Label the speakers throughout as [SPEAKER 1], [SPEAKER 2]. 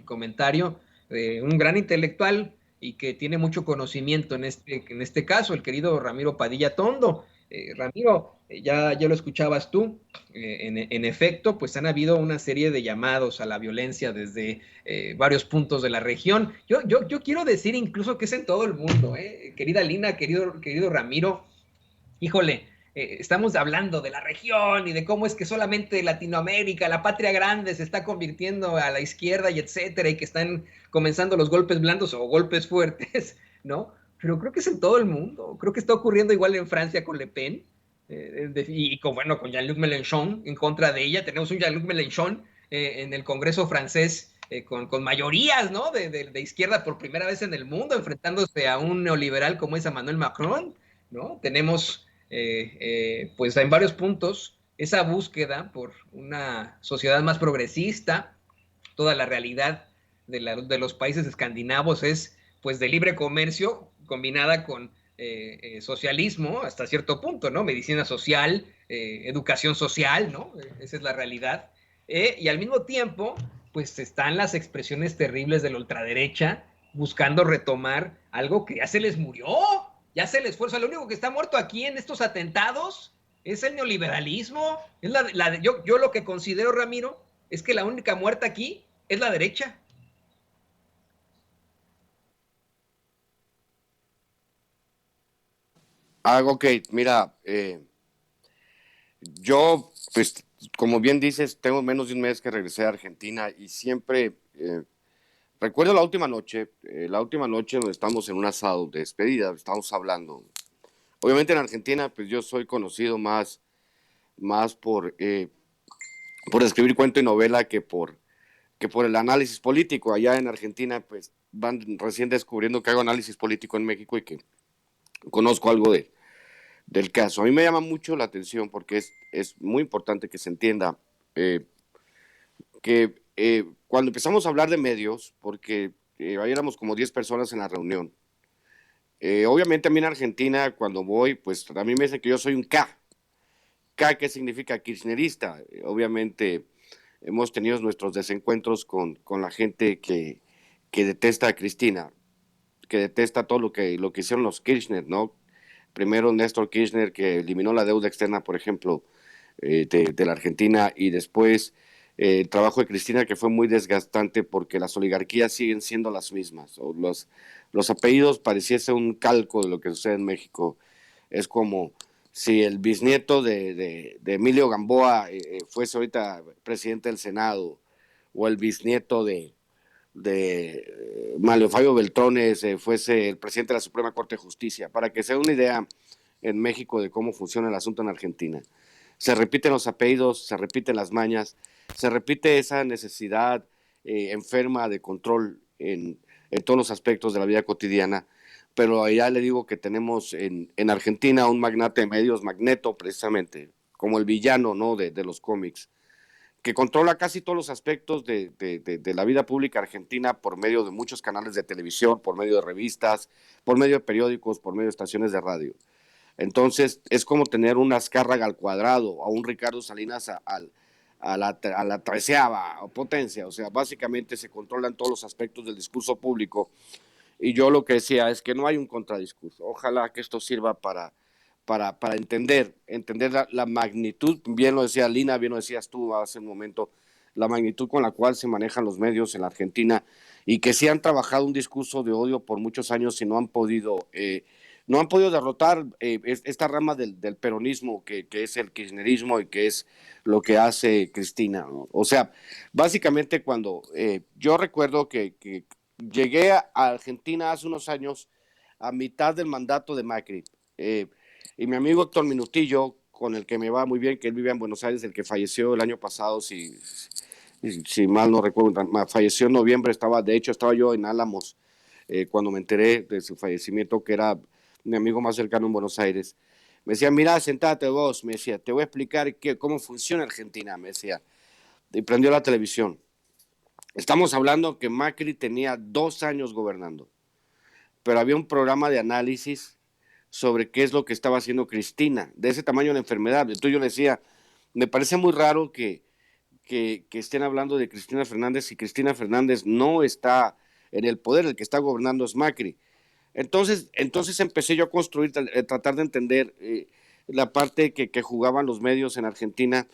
[SPEAKER 1] comentario de un gran intelectual y que tiene mucho conocimiento en este caso, el querido Ramiro Padilla Tondo. Ramiro, ya lo escuchabas tú, en efecto, pues han habido una serie de llamados a la violencia desde varios puntos de la región. Yo quiero decir incluso que es en todo el mundo, querida Lina, querido Ramiro, híjole, estamos hablando de la región y de cómo es que solamente Latinoamérica, la patria grande, se está convirtiendo a la izquierda y etcétera, y que están comenzando los golpes blandos o golpes fuertes, ¿no? Pero creo que es en todo el mundo. Creo que está ocurriendo igual en Francia con Le Pen, y bueno, con Jean-Luc Mélenchon en contra de ella. Tenemos un Jean-Luc Mélenchon en el Congreso francés con mayorías, ¿no? De izquierda por primera vez en el mundo, enfrentándose a un neoliberal como es Emmanuel Macron, ¿no? Tenemos pues en varios puntos esa búsqueda por una sociedad más progresista. Toda la realidad de los países escandinavos es pues de libre comercio combinada con socialismo hasta cierto punto, ¿no? Medicina social, educación social, ¿no? Esa es la realidad. Y al mismo tiempo, pues están las expresiones terribles de la ultraderecha buscando retomar algo que ya se les murió, ya se les fue. O sea, lo único que está muerto aquí en estos atentados es el neoliberalismo. Es yo lo que considero, Ramiro, es que la única muerta aquí es la derecha.
[SPEAKER 2] Ok, mira, yo, pues, como bien dices, tengo menos de un mes que regresé a Argentina y siempre recuerdo la última noche donde estamos en un asado de despedida, estamos hablando. Obviamente en Argentina, pues yo soy conocido más por escribir cuento y novela que por el análisis político. Allá en Argentina, pues van recién descubriendo que hago análisis político en México y que conozco algo del caso. A mí me llama mucho la atención porque es muy importante que se entienda eh, que cuando empezamos a hablar de medios, porque ahí éramos como 10 personas en la reunión, obviamente a mí en Argentina cuando voy, pues a mí me dicen que yo soy un K. K, ¿qué significa? Kirchnerista. Obviamente hemos tenido nuestros desencuentros con la gente que detesta a Cristina, que detesta todo lo que hicieron los Kirchner, ¿no? Primero Néstor Kirchner, que eliminó la deuda externa, por ejemplo, de la Argentina, y después el trabajo de Cristina, que fue muy desgastante porque las oligarquías siguen siendo las mismas. Los apellidos pareciese un calco de lo que sucede en México. Es como si el bisnieto de Emilio Gamboa fuese ahorita presidente del Senado, o el bisnieto de Mario Fabio Beltrones fuese el presidente de la Suprema Corte de Justicia, para que se dé una idea en México de cómo funciona el asunto en Argentina. Se repiten los apellidos, se repiten las mañas, se repite esa necesidad enferma de control en todos los aspectos de la vida cotidiana, pero allá le digo que tenemos en Argentina un magnate de medios, Magneto precisamente, como el villano, ¿no?, de los cómics, que controla casi todos los aspectos de la vida pública argentina por medio de muchos canales de televisión, por medio de revistas, por medio de periódicos, por medio de estaciones de radio. Entonces es como tener un Azcárraga al cuadrado, a un Ricardo Salinas a la treceava potencia. O sea, básicamente se controlan todos los aspectos del discurso público. Y yo lo que decía es que no hay un contradiscurso. Ojalá que esto sirva para entender la magnitud, bien lo decía Lina, bien lo decías tú hace un momento, la magnitud con la cual se manejan los medios en la Argentina, y que sí han trabajado un discurso de odio por muchos años y no han podido derrotar esta rama del peronismo que es el kirchnerismo y que es lo que hace Cristina, ¿no? O sea, básicamente cuando yo recuerdo que llegué a Argentina hace unos años a mitad del mandato de Macri, eh, y mi amigo Héctor Minutillo, con el que me va muy bien, que él vive en Buenos Aires, el que falleció el año pasado, si mal no recuerdo, falleció en noviembre, de hecho estaba yo en Álamos cuando me enteré de su fallecimiento, que era mi amigo más cercano en Buenos Aires. Me decía, mira, sentate vos, me decía, te voy a explicar cómo funciona Argentina, me decía. Y prendió la televisión. Estamos hablando que Macri tenía 2 años gobernando, pero había un programa de análisis sobre qué es lo que estaba haciendo Cristina, de ese tamaño de la enfermedad. Entonces yo le decía, me parece muy raro que estén hablando de Cristina Fernández si Cristina Fernández no está en el poder, el que está gobernando es Macri. Entonces empecé yo a construir, tratar de entender la parte que jugaban los medios en Argentina.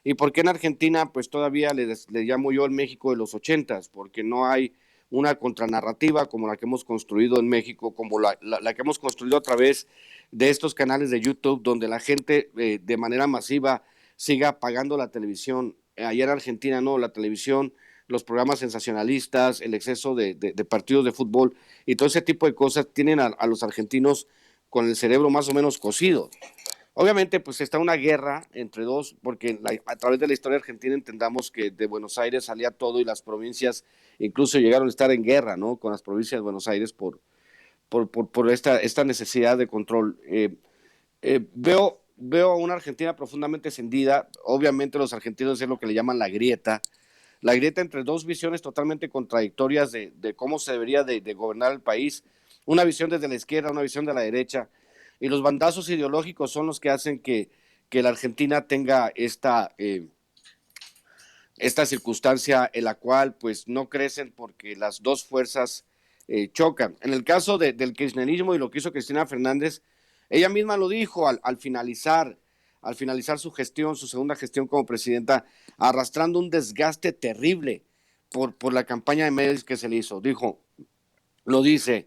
[SPEAKER 2] ¿Y por qué en Argentina? Pues todavía le llamo yo el México de los 80s, porque no hay una contranarrativa como la que hemos construido en México, como la que hemos construido a través de estos canales de YouTube, donde la gente de manera masiva siga pagando la televisión. Allá en Argentina no, la televisión, los programas sensacionalistas, el exceso de partidos de fútbol y todo ese tipo de cosas tienen a los argentinos con el cerebro más o menos cocido. Obviamente, pues está una guerra entre dos, porque a través de la historia argentina entendamos que de Buenos Aires salía todo y las provincias incluso llegaron a estar en guerra, ¿no? Con las provincias de Buenos Aires por esta necesidad de control. Veo a una Argentina profundamente encendida. Obviamente los argentinos es lo que le llaman la grieta entre dos visiones totalmente contradictorias de cómo se debería de gobernar el país, una visión desde la izquierda, una visión de la derecha, y los bandazos ideológicos son los que hacen que la Argentina tenga esta circunstancia en la cual pues no crecen porque las dos fuerzas chocan. En el caso del kirchnerismo y lo que hizo Cristina Fernández, ella misma lo dijo al finalizar su gestión, su segunda gestión como presidenta, arrastrando un desgaste terrible por la campaña de medios que se le hizo. Lo dice,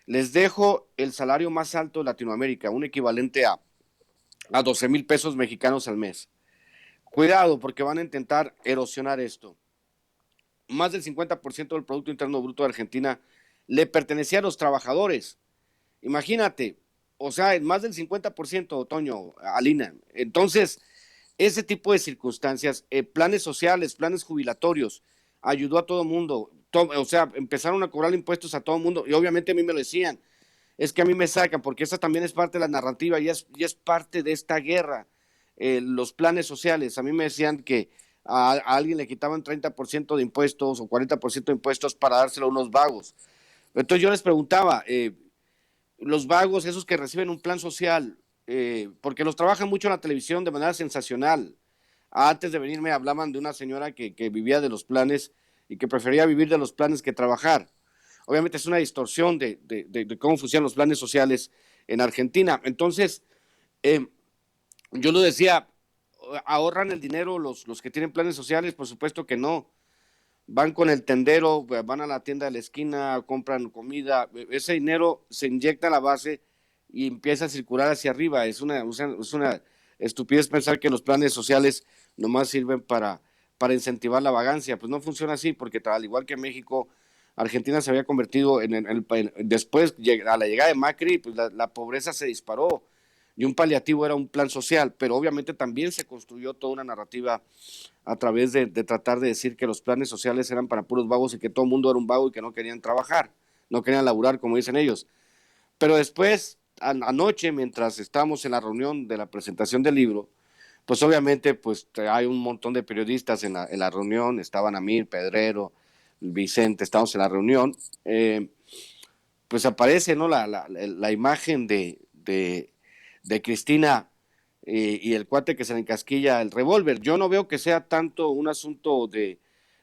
[SPEAKER 2] les dejo el salario más alto de Latinoamérica, un equivalente a 12,000 pesos mexicanos al mes. Cuidado, porque van a intentar erosionar esto. Más del 50% del Producto Interno Bruto de Argentina le pertenecía a los trabajadores. Imagínate, o sea, más del 50%, Toño, Alina. Entonces, ese tipo de circunstancias, planes sociales, planes jubilatorios, ayudó a todo el mundo. O sea, empezaron a cobrar impuestos a todo el mundo y obviamente a mí me lo decían. Es que a mí me sacan, porque esa también es parte de la narrativa y es parte de esta guerra. Los planes sociales, a mí me decían que a alguien le quitaban 30% de impuestos o 40% de impuestos para dárselo a unos vagos. Entonces yo les preguntaba, los vagos, esos que reciben un plan social, porque los trabajan mucho en la televisión de manera sensacional. Antes de venirme hablaban de una señora que vivía de los planes y que prefería vivir de los planes que trabajar. Obviamente es una distorsión de cómo funcionan los planes sociales en Argentina. Entonces, eh, yo lo decía, ¿ahorran el dinero los que tienen planes sociales? Por supuesto que no. Van con el tendero, van a la tienda de la esquina, compran comida, ese dinero se inyecta a la base y empieza a circular hacia arriba. Es una estupidez pensar que los planes sociales nomás sirven para incentivar la vagancia. Pues no funciona así, porque al igual que México, Argentina se había convertido después, a la llegada de Macri, pues la pobreza se disparó y un paliativo era un plan social, pero obviamente también se construyó toda una narrativa a través de tratar de decir que los planes sociales eran para puros vagos y que todo el mundo era un vago y que no querían trabajar, no querían laburar, como dicen ellos. Pero después, anoche, mientras estábamos en la reunión de la presentación del libro, pues obviamente pues hay un montón de periodistas en la reunión, estaban Amir, Pedrero, Vicente, estábamos en la reunión, pues aparece, ¿no?, la imagen de Cristina y el cuate que se le encasquilla el revólver. Yo no veo que sea tanto un asunto de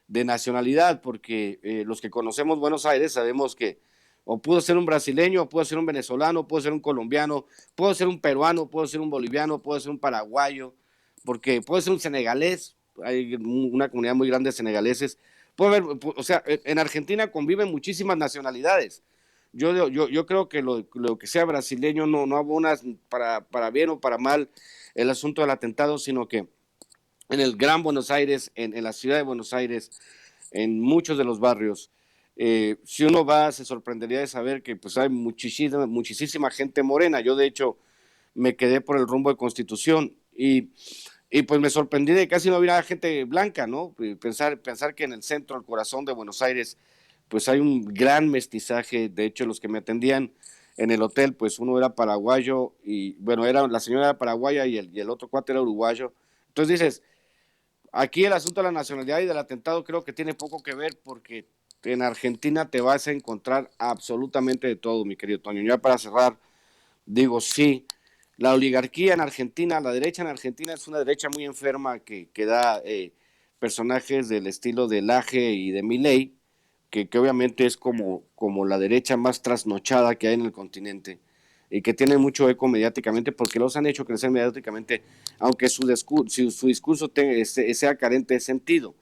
[SPEAKER 2] nacionalidad, porque los que conocemos Buenos Aires sabemos que o pudo ser un brasileño, o pudo ser un venezolano, pudo ser un colombiano, pudo ser un peruano, pudo ser un boliviano, pudo ser un paraguayo, porque puede ser un senegalés, hay una comunidad muy grande de senegaleses, puede haber, o sea, en Argentina conviven muchísimas nacionalidades. Yo creo que lo que sea brasileño no abona para bien o para mal el asunto del atentado, sino que en el Gran Buenos Aires, en la ciudad de Buenos Aires, en muchos de los barrios, si uno va, se sorprendería de saber que pues hay muchísima gente morena. Yo de hecho me quedé por el rumbo de Constitución y pues me sorprendí de que casi no hubiera gente blanca, ¿no? Pensar que en el centro, el corazón de Buenos Aires, pues hay un gran mestizaje. De hecho, los que me atendían en el hotel, pues uno era paraguayo y, bueno, la señora era paraguaya y el otro cuate era uruguayo. Entonces dices, aquí el asunto de la nacionalidad y del atentado creo que tiene poco que ver, porque en Argentina te vas a encontrar absolutamente de todo, mi querido Toño. Ya para cerrar, digo, sí, la oligarquía en Argentina, la derecha en Argentina es una derecha muy enferma que da personajes del estilo de Laje y de Milei, que obviamente es como la derecha más trasnochada que hay en el continente y que tiene mucho eco mediáticamente porque los han hecho crecer mediáticamente, aunque su discurso sea carente de sentido.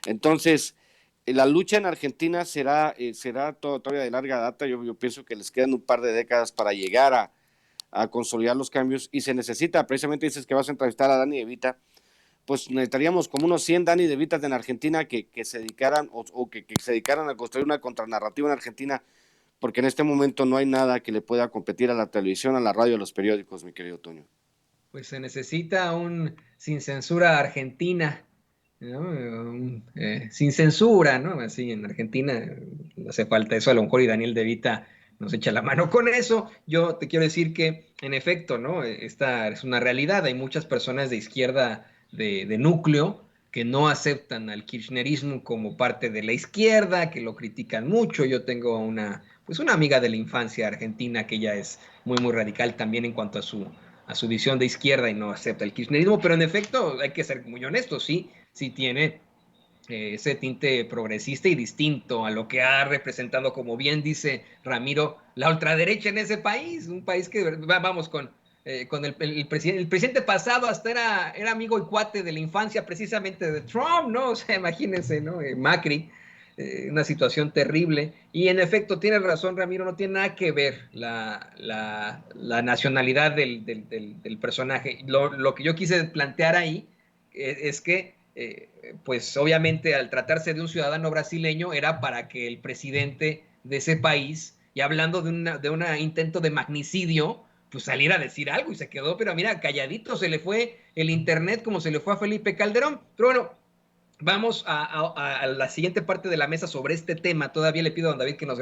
[SPEAKER 2] Entonces, la lucha en Argentina será todavía de larga data. Yo pienso que les quedan un par de décadas para llegar a consolidar los cambios y se necesita, precisamente dices que vas a entrevistar a Dani De, pues necesitaríamos como unos 100 Dani De en Argentina que se dedicaran que se dedicaran a construir una contranarrativa en Argentina, porque en este momento no hay nada que le pueda competir a la televisión, a la radio, a los periódicos, mi querido Toño.
[SPEAKER 1] Pues se necesita un sin censura Argentina, ¿no? Sin censura, ¿no? Así en Argentina no hace falta eso, a lo mejor y Daniel De Vita nos echa la mano con eso. Yo te quiero decir que, en efecto, ¿no? Esta es una realidad. Hay muchas personas de izquierda de núcleo que no aceptan al kirchnerismo como parte de la izquierda, que lo critican mucho. Yo tengo pues una amiga de la infancia argentina que ya es muy, muy radical también en cuanto a su visión de izquierda y no acepta el kirchnerismo, pero en efecto hay que ser muy honestos, sí tiene ese tinte progresista y distinto a lo que ha representado, como bien dice Ramiro, la ultraderecha en ese país, un país que vamos con el presidente pasado hasta era amigo y cuate de la infancia precisamente de Trump, ¿no? O sea, imagínense, ¿no? Macri, una situación terrible. Y en efecto, tiene razón Ramiro, no tiene nada que ver la nacionalidad del personaje. Lo que yo quise plantear ahí es que pues obviamente al tratarse de un ciudadano brasileño era para que el presidente de ese país, y hablando de un intento de magnicidio, pues saliera a decir algo y se quedó, pero mira, calladito, se le fue el internet como se le fue a Felipe Calderón. Pero bueno, vamos a la siguiente parte de la mesa sobre este tema. Todavía le pido a don David que nos